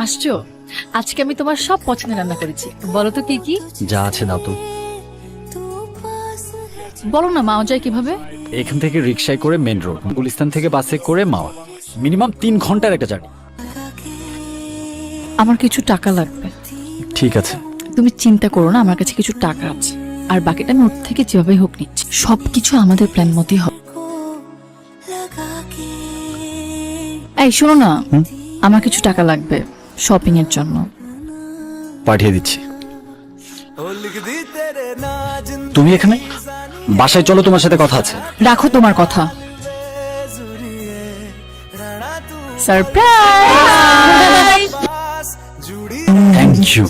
আসছো, আজকে আমি তোমার সব পছন্দের রান্না করেছি। বলো তো কি কি? যা আছে দাও তো। বলো না মাও যায় কিভাবে? এখান থেকে রিক্সায় করে মেন রোড, গুলিস্তান থেকে বাসে করে মাওয়া, মিনিমাম 3 ঘন্টার একটা জার্নি। আমার কিছু টাকা লাগবে। ঠিক আছে। তুমি চিন্তা করো না, আমার কাছে কিছু টাকা আছে, আর বাকিটা আমি ওর থেকে যেভাবেই হোক নিচ্ছি। সবকিছু আমাদের প্ল্যান মতোই হবে। এই শোনো না, আমার কিছু টাকা লাগবে শপিং এর জন্য। পাঠিয়ে দিচ্ছি। তুমি এখানে? বাসায় চলো, তোমার সাথে কথা আছে। রাখো তোমার কথা। সারপ্রাইজ! Thank you.